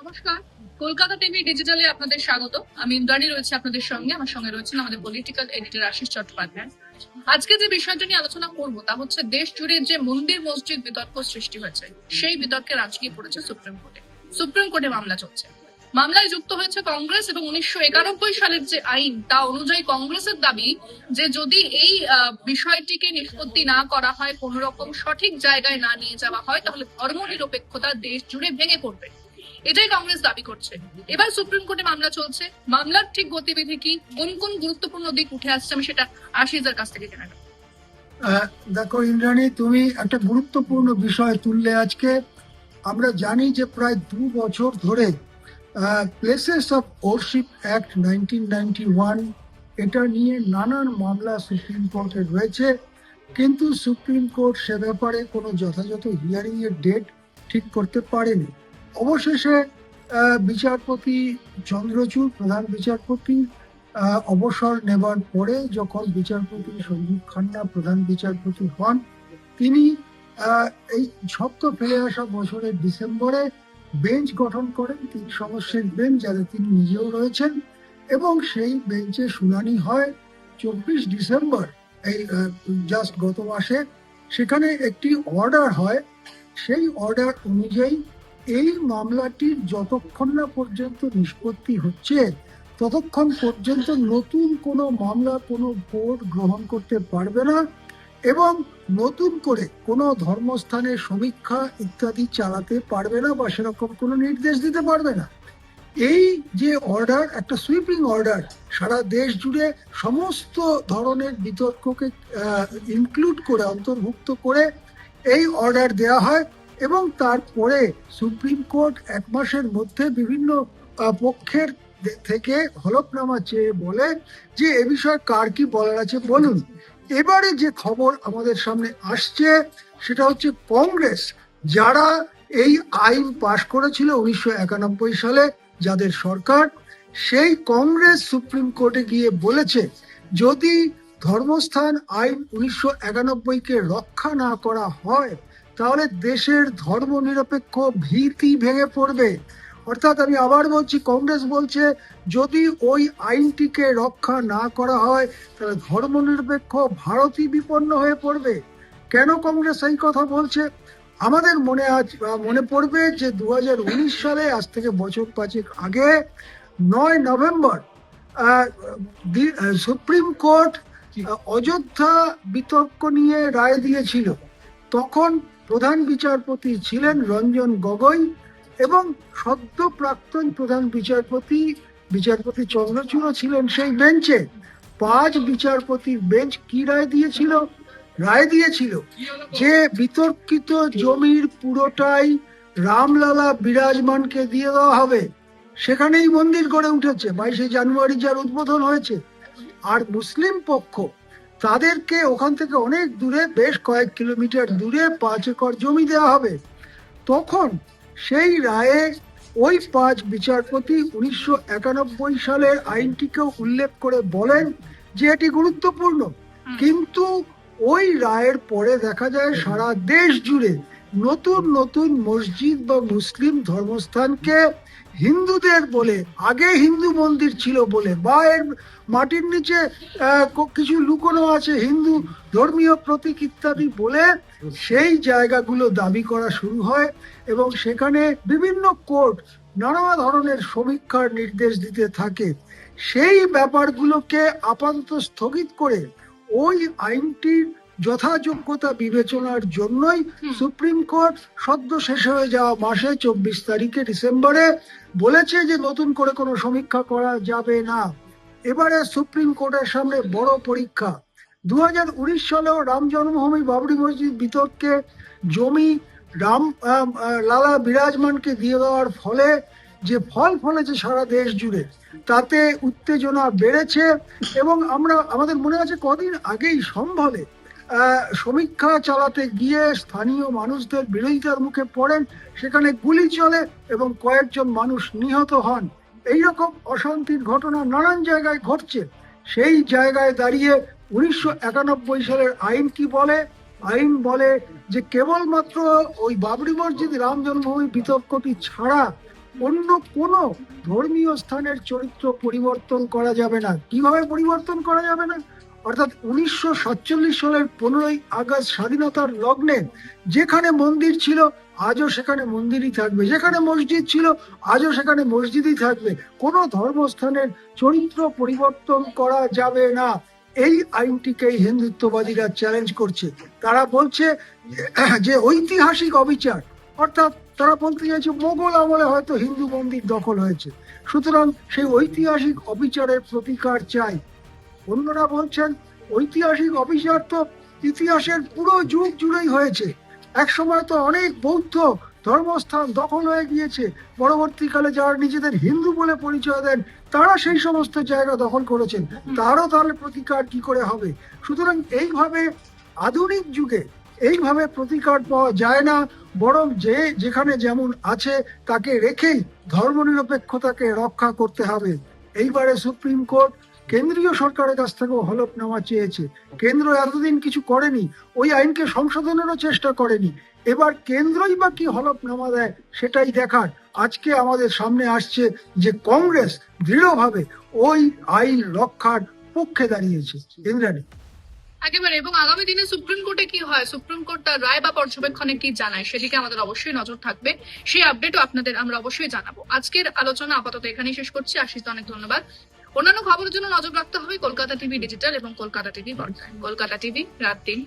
নমস্কার। কলকাতা টিভি ডিজিটালে আপনাদের স্বাগত। আমি ইন্দ্রাণী রয়েছে আপনাদের সঙ্গে। আমার সঙ্গে রয়েছেন আমাদের পলিটিক্যাল এডিটর আশিস চট্টোপাধ্যায়। আজকে যে বিষয়টা নিয়ে আলোচনা করব তা হচ্ছে দেশ জুড়ে যে মন্দির মসজিদ বিতর্ক সৃষ্টি হয়েছে সেই বিতর্কের আজকে পড়েছে সুপ্রিম কোর্টে। সুপ্রিম কোর্টে মামলা চলছে। মামলায় যুক্ত হয়েছে কংগ্রেস এবং 1991 সালের যে আইন তা অনুযায়ী কংগ্রেসের দাবি যে যদি এই বিষয়টিকে নিষ্পত্তি না করা হয়, কোন রকম সঠিক জায়গায় না নিয়ে যাওয়া হয়, তাহলে ধর্মনিরপেক্ষতা দেশ জুড়ে ভেঙে পড়বে। এটাই কংগ্রেস দাবি করছে। এবার সুপ্রিম কোর্টে মামলা চলছে। মামলার ঠিক গতিবিধি কি, কোন কোন গুরুত্বপূর্ণ দিক উঠে আসছে, আমি সেটা আশিসের কাছ থেকে জেনে নেব। দেখো ইন্দ্রাণী, তুমি একটা গুরুত্বপূর্ণ বিষয় তুললে আজকে। আমরা জানি যে প্রায় 2 বছর ধরে প্লেসেস অফ ওরশিপ অ্যাক্ট 1991 এটা নিয়ে নানান মামলা সুপ্রিম কোর্টে রয়েছে, কিন্তু সুপ্রিম কোর্ট সে ব্যাপারে কোনো যথাযথ হিয়ারিং এর ডেট ঠিক করতে পারেনি। অবশেষে বিচারপতি চন্দ্রচূড়, প্রধান বিচারপতি, অবসর নেবার পরে যখন বিচারপতি সঞ্জীব খান্না প্রধান বিচারপতি হন, তিনি এই সপ্ত ফেলে আসা বছরের ডিসেম্বরে বেঞ্চ গঠন করেন, 3 সদস্যের বেঞ্চ, যাতে তিনি নিজেও রয়েছেন, এবং সেই বেঞ্চে শুনানি হয় 24 ডিসেম্বর, এই জাস্ট গত মাসে। সেখানে একটি অর্ডার হয়। সেই অর্ডার অনুযায়ী এই মামলাটির যতক্ষণ না পর্যন্ত নিষ্পত্তি হচ্ছে ততক্ষণ পর্যন্ত নতুন কোনো মামলা কোনো কোর্ট গ্রহণ করতে পারবে না, এবং নতুন করে কোনো ধর্মস্থানের সমীক্ষা ইত্যাদি চালাতে পারবে না বা সেরকম কোনো নির্দেশ দিতে পারবে না। এই যে অর্ডার, একটা সুইপিং অর্ডার, সারা দেশ জুড়ে সমস্ত ধরনের বিতর্ককে ইনক্লুড করে, অন্তর্ভুক্ত করে এই অর্ডার দেয়া হয়, এবং তারপরে সুপ্রিম কোর্ট 1 মাসের মধ্যে বিভিন্ন পক্ষের থেকে হলফনামা চেয়ে বলে যে এ বিষয়ে কার কি বলার আছে বলুন। এবারে যে খবর আমাদের সামনে আসছে সেটা হচ্ছে কংগ্রেস, যারা এই আইন পাশ করেছিল 1991 সালে, যাদের সরকার, সেই কংগ্রেস সুপ্রিম কোর্টে গিয়ে বলেছে যদি ধর্মস্থান আইন 1991-কে রক্ষা না করা হয় তাহলে দেশের ধর্মনিরপেক্ষ ভীতি ভেঙে পড়বে। অর্থাৎ আমি আবার বলছি, কংগ্রেস বলছে যদি ওই আইনটিকে রক্ষা না করা হয় তাহলে ধর্মনিরপেক্ষ ভারতই বিপন্ন হয়ে পড়বে। কেন কংগ্রেস এই কথা বলছে? আমাদের মনে পড়বে যে 2019 সালে, আজ থেকে বছর 5 আগে, 9 নভেম্বর সুপ্রিম কোর্ট অযোধ্যা বিতর্ক নিয়ে রায় দিয়েছিল। তখন প্রধান বিচারপতি ছিলেন রঞ্জন গগৈ, এবং সদ্য প্রাক্তন প্রধান বিচারপতি চন্দ্রচূড় ছিলেন সেই বেঞ্চে। 5 বিচারপতির বেঞ্চ কি রায় দিয়েছিল? রায় দিয়েছিল যে বিতর্কিত জমির পুরোটাই রামলালা বিরাজমানকে দিয়ে দেওয়া হবে। সেখানেই মন্দির গড়ে উঠেছে, 22 জানুয়ারি যার উদ্বোধন হয়েছে। আর মুসলিম পক্ষ, তাদেরকে ওখান থেকে অনেক দূরে, বেশ কয়েক কিলোমিটার দূরে 5 একর জমি দেওয়া হবে। তখন সেই রায়ে ওই 5 বিচারপতি 1991 সালের আইনটিকেও উল্লেখ করে বলেন যে এটি গুরুত্বপূর্ণ। কিন্তু ওই রায়ের পরে দেখা যায় সারা দেশ জুড়ে নতুন নতুন মসজিদ বা মুসলিম ধর্মস্থানকে হিন্দুদের বলে, আগে হিন্দু মন্দির ছিল বলে, বা এর মাটির নিচে কিছু লুকোনো আছে হিন্দু ধর্মীয় প্রতীক ইত্যাদি বলে সেই জায়গাগুলো দাবি করা শুরু হয়, এবং সেখানে বিভিন্ন কোর্ট নানা ধরনের সমীক্ষার নির্দেশ দিতে থাকে। সেই ব্যাপারগুলোকে আপাতত স্থগিত করে ওই আইনটির যথাযোগ্যতা বিবেচনার জন্যই সুপ্রিম কোর্ট সদ্য শেষ হয়ে যাওয়া মাসে 24 ডিসেম্বরে বলেছে যে নতুন করে কোনো সমীক্ষা করা যাবে না। এবারে সুপ্রিম কোর্টের সামনে বড় পরীক্ষা। 2019 সালেও রাম জন্মভূমি বাবরি মসজিদ বিতর্কে জমি লালা বিরাজমানকে দিয়ে দেওয়ার ফলে যে ফল ফলেছে সারা দেশ জুড়ে, তাতে উত্তেজনা বেড়েছে। এবং আমাদের মনে আছে কদিন আগেই সম্ভলে সমীক্ষা চালাতে গিয়ে স্থানীয় মানুষদের বিরোধিতার মুখে পড়েন, সেখানে গুলি চলে এবং কয়েকজন মানুষ নিহত হন। এইরকম অশান্তির ঘটনা নানান জায়গায় ঘটছে। সেই জায়গায় দাঁড়িয়ে 1991 সালের আইন কি বলে? আইন বলে যে কেবলমাত্র ওই বাবরি মসজিদ রাম জন্মভূমি বিতর্কটি ছাড়া অন্য কোনো ধর্মীয় স্থানের চরিত্র পরিবর্তন করা যাবে না। কিভাবে পরিবর্তন করা যাবে না? অর্থাৎ 1947 সালের 15ই আগস্ট স্বাধীনতার লগ্নে যেখানে মন্দির ছিল আজও সেখানে মন্দিরই থাকবে, যেখানে মসজিদ ছিল আজও সেখানে মসজিদই থাকবে। কোনো ধর্মস্থানের চরিত্র পরিবর্তন করা যাবে না। এই আইনটিকেই হিন্দুত্ববাদীরা চ্যালেঞ্জ করছে। তারা বলছে যে ঐতিহাসিক অবিচার, অর্থাৎ তারা বলতে চাইছে মোগল আমলে হয়তো হিন্দু মন্দির দখল হয়েছে, সুতরাং সেই ঐতিহাসিক অবিচারের প্রতিকার চাই। অন্যরা বলছেন ঐতিহাসিক অবিচার তো ইতিহাসের পুরো যুগ জুড়েই হয়েছে। এক সময় তো অনেক বৌদ্ধ ধর্মস্থান দখল হয়ে গিয়েছে, পরবর্তীকালে যারা নিজেদের হিন্দু বলে পরিচয় দেন তারা সেই সমস্ত জায়গা দখল করেছেন, তারও তাহলে প্রতিকার কি করে হবে? সুতরাং এইভাবে আধুনিক যুগে এইভাবে প্রতিকার পাওয়া যায় না, বরং যে যেখানে যেমন আছে তাকে রেখেই ধর্মনিরপেক্ষতাকে রক্ষা করতে হবে। এইবারে সুপ্রিম কোর্ট কেন্দ্রীয় সরকারের কাছ থেকেও হলফনামা চেয়েছে। কেন্দ্র এতদিন কিছু করেনি, ওই আইনকে সংশোধনেরও চেষ্টা করেনি। এবার কেন্দ্রই বা কি হলফনামা দেয় সেটাই দেখার। আজকে আমাদের সামনে আসছে যে কংগ্রেস দৃঢ়ভাবে ওই আইন রক্ষার পক্ষে দাঁড়িয়েছে। ইন্দ্রাণী, একেবারে। এবং আগামী দিনে সুপ্রিম কোর্টে কি হয়, সুপ্রিম কোর্ট তার রায় বা পর্যবেক্ষণে কি জানায়, সেদিকে আমাদের অবশ্যই নজর থাকবে। সেই আপডেটও আপনাদের আমরা অবশ্যই জানাবো। আজকের আলোচনা আপাতত এখানেই শেষ করছি। আশিস, অনেক ধন্যবাদ। অন্যান্য খবরের জন্য নজর রাখতে হবে কলকাতা টিভি ডিজিটাল এবং কলকাতা টিভি পর্দায়। কলকাতা টিভি, রাত 3।